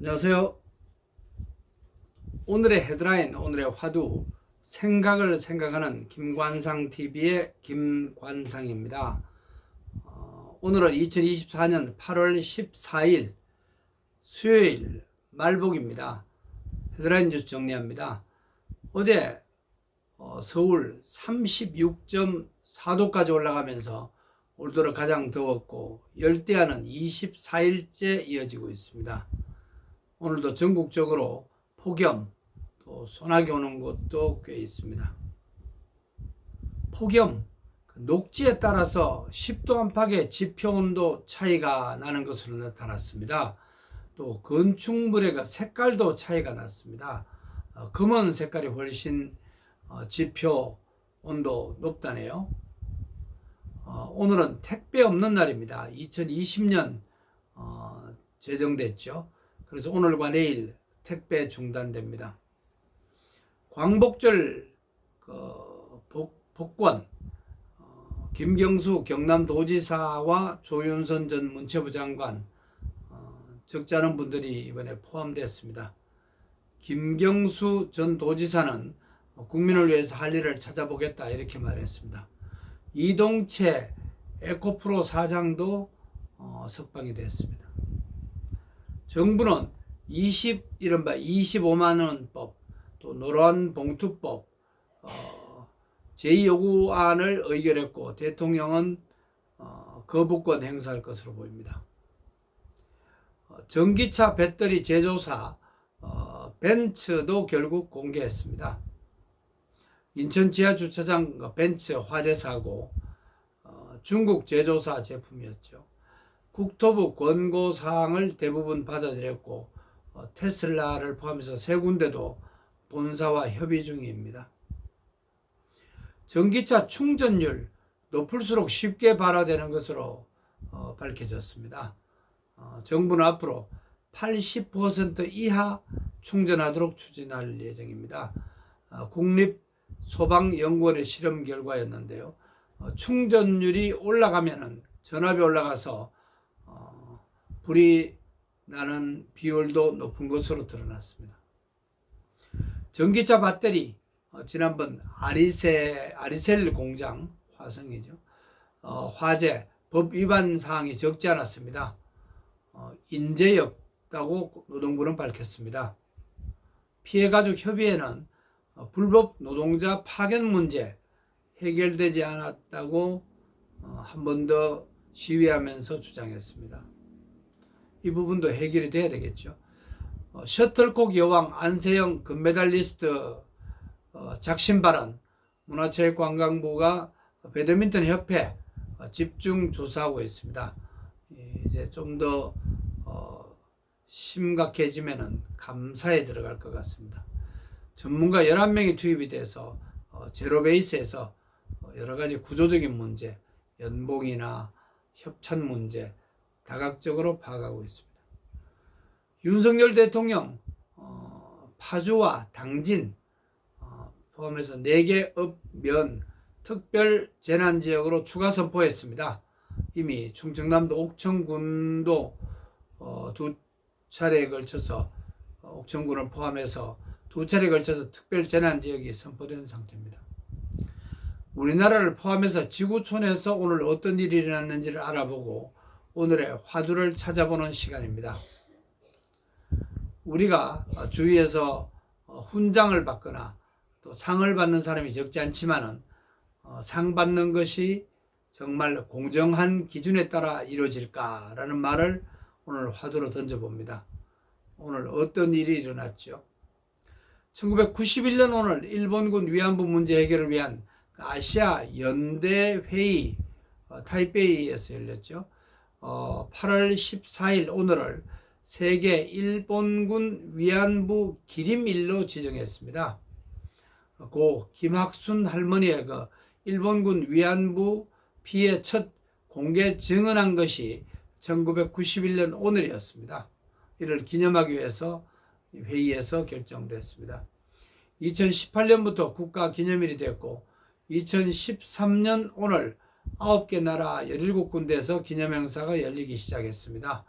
안녕하세요. 오늘의 헤드라인, 오늘의 화두, 생각을 생각하는 김관상TV의 김관상입니다. 오늘은 2024년 8월 14일 수요일 말복입니다. 헤드라인 뉴스 정리합니다. 어제 서울 36.4도까지 올라가면서 올 들어 가장 더웠고 열대야는 24일째 이어지고 있습니다. 오늘도 전국적으로 폭염, 또 소나기 오는 곳도 꽤 있습니다. 폭염, 녹지에 따라서 10도 안팎의 지표온도 차이가 나는 것으로 나타났습니다. 또 건축물의 색깔도 차이가 났습니다. 검은 색깔이 훨씬 지표 온도 높다네요. 오늘은 택배 없는 날입니다. 2020년 제정됐죠. 그래서 오늘과 내일 택배 중단됩니다. 광복절 복권, 김경수 경남도지사와 조윤선 전 문체부 장관, 적지 않은 분들이 이번에 포함됐습니다. 김경수 전 도지사는 국민을 위해서 할 일을 찾아보겠다 이렇게 말했습니다. 이동채 에코프로 사장도 석방이 됐습니다. 정부는 이른바 25만원법, 또 노란봉투법 제2요구안을 의결했고 대통령은 거부권 행사할 것으로 보입니다. 전기차 배터리 제조사 벤츠도 결국 공개했습니다. 인천 지하주차장 벤츠 화재 사고, 중국 제조사 제품이었죠. 국토부 권고사항을 대부분 받아들였고 테슬라를 포함해서 세 군데도 본사와 협의 중입니다. 전기차 충전율 높을수록 쉽게 발화되는 것으로 밝혀졌습니다. 정부는 앞으로 80% 이하 충전하도록 추진할 예정입니다. 국립소방연구원의 실험 결과였는데요. 충전율이 올라가면은 전압이 올라가서 불이 나는 비율도 높은 것으로 드러났습니다. 전기차 배터리, 지난번 아리셀 공장 화성이죠. 화재 법 위반 사항이 적지 않았습니다. 인재였다고 노동부는 밝혔습니다. 피해가족 협의회는 불법 노동자 파견 문제 해결되지 않았다고 한 번 더 시위하면서 주장했습니다. 이 부분도 해결이 돼야 되겠죠. 셔틀콕 여왕 안세영 금메달리스트 작심 발언, 문화체육관광부가 배드민턴 협회 집중 조사하고 있습니다. 이제 좀 더 심각해지면은 감사에 들어갈 것 같습니다. 전문가 11명이 투입이 돼서 제로베이스에서 여러 가지 구조적인 문제, 연봉이나 협찬 문제 다각적으로 파악하고 있습니다. 윤석열 대통령 파주와 당진 포함해서 4개 읍면 특별 재난지역으로 추가 선포했습니다. 이미 충청남도 옥천군도 두 차례에 걸쳐서 옥천군을 포함해서 두 차례에 걸쳐서 특별 재난지역이 선포된 상태입니다. 우리나라를 포함해서 지구촌에서 오늘 어떤 일이 일어났는지를 알아보고 오늘의 화두를 찾아보는 시간입니다. 우리가 주위에서 훈장을 받거나 또 상을 받는 사람이 적지 않지만은 상 받는 것이 정말 공정한 기준에 따라 이루어질까라는 말을 오늘 화두로 던져봅니다. 오늘 어떤 일이 일어났죠? 1991년 오늘 일본군 위안부 문제 해결을 위한 아시아 연대 회의 타이베이에서 열렸죠. 8월 14일 오늘을 세계 일본군 위안부 기림일로 지정했습니다. 고 김학순 할머니의 일본군 위안부 피해 첫 공개 증언한 것이 1991년 오늘이었습니다. 이를 기념하기 위해서 회의에서 결정됐습니다. 2018년부터 국가기념일이 됐고 2013년 오늘 9개 나라 17군데에서 기념행사가 열리기 시작했습니다.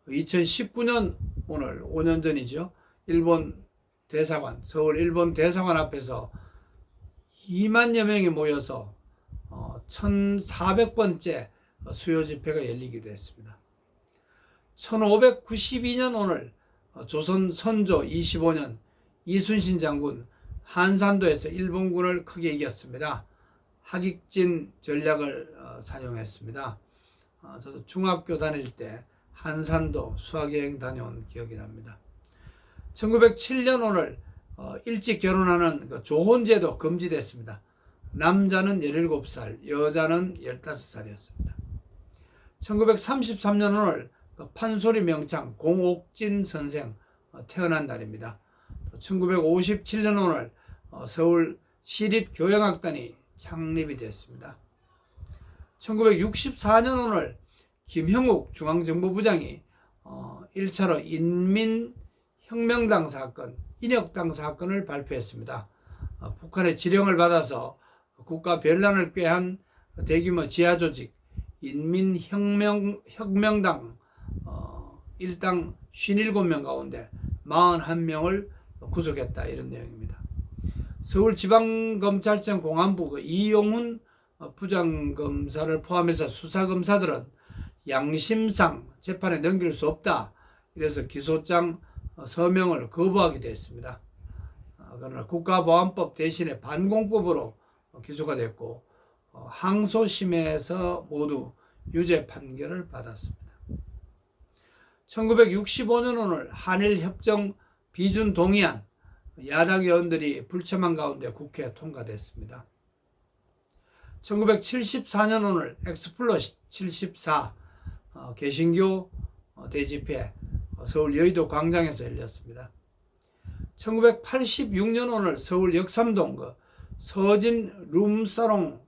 2019년 오늘 5년 전이죠. 일본 대사관, 서울 일본 대사관 앞에서 2만여 명이 모여서 1400번째 수요 집회가 열리기도 했습니다. 1592년 오늘 조선 선조 25년 이순신 장군 한산도에서 일본군을 크게 이겼습니다. 하객진 전략을 사용했습니다. 저도 중학교 다닐 때 한산도 수학여행 다녀온 기억이 납니다. 1907년 오늘 일찍 결혼하는 그 조혼제도 금지됐습니다. 남자는 17살, 여자는 15살이었습니다. 1933년 오늘 판소리 명창 공옥진 선생 태어난 날입니다. 1957년 오늘 서울 시립교향악단이 창립이 됐습니다. 1964년 오늘 김형욱 중앙정보부장이 1차로 인민혁명당 사건, 인혁당 사건을 발표했습니다. 북한의 지령을 받아서 국가 변란을 꾀한 대규모 지하조직 인민혁명당 일당 57명 가운데 41명을 구속했다, 이런 내용입니다. 서울지방검찰청 공안부 이용훈 부장검사를 포함해서 수사검사들은 양심상 재판에 넘길 수 없다, 이래서 기소장 서명을 거부하기도 했습니다. 그러나 국가보안법 대신에 반공법으로 기소가 됐고 항소심에서 모두 유죄 판결을 받았습니다. 1965년 오늘 한일협정 비준 동의안 야당 의원들이 불참한 가운데 국회에 통과됐습니다. 1974년 오늘 엑스플로 74 개신교 대집회 서울 여의도 광장에서 열렸습니다. 1986년 오늘 서울 역삼동 서진 룸사롱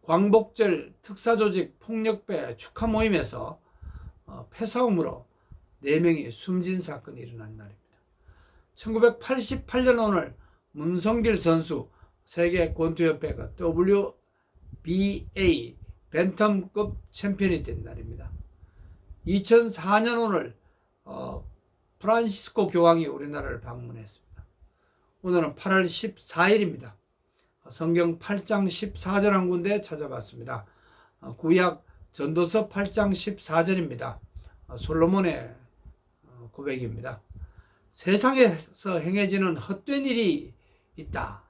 광복절 특사조직 폭력배 축하 모임에서 폐싸움으로 4명이 숨진 사건이 일어난 날입니다. 1988년 오늘 문성길 선수 세계 권투협회 WBA 벤텀급 챔피언이 된 날입니다. 2004년 오늘 프란시스코 교황이 우리나라를 방문했습니다. 오늘은 8월 14일입니다. 성경 8장 14절 한 군데 찾아봤습니다. 구약 전도서 8장 14절입니다. 솔로몬의 고백입니다. 세상에서 행해지는 헛된 일이 있다.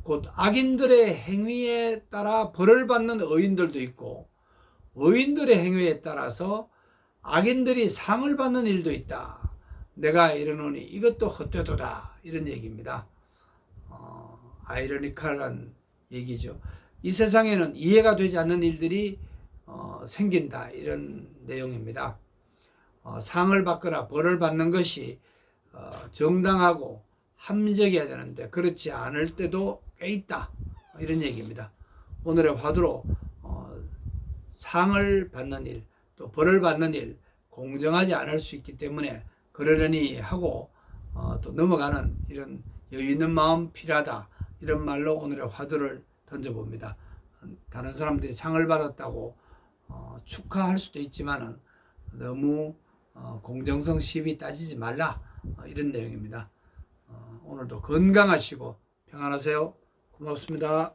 곧 악인들의 행위에 따라 벌을 받는 의인들도 있고 의인들의 행위에 따라서 악인들이 상을 받는 일도 있다. 내가 이르노니 이것도 헛되도다, 이런 얘기입니다. 아이러니컬한 얘기죠. 이 세상에는 이해가 되지 않는 일들이 생긴다, 이런 내용입니다. 상을 받거나 벌을 받는 것이 정당하고 합리적이어야 되는데 그렇지 않을 때도 꽤 있다, 이런 얘기입니다. 오늘의 화두로 상을 받는 일, 또 벌을 받는 일 공정하지 않을 수 있기 때문에 그러려니 하고 또 넘어가는 이런 여유 있는 마음 필요하다, 이런 말로 오늘의 화두를 던져봅니다. 다른 사람들이 상을 받았다고 축하할 수도 있지만은 너무 공정성 시비 따지지 말라, 이런 내용입니다. 오늘도 건강하시고 평안하세요. 고맙습니다.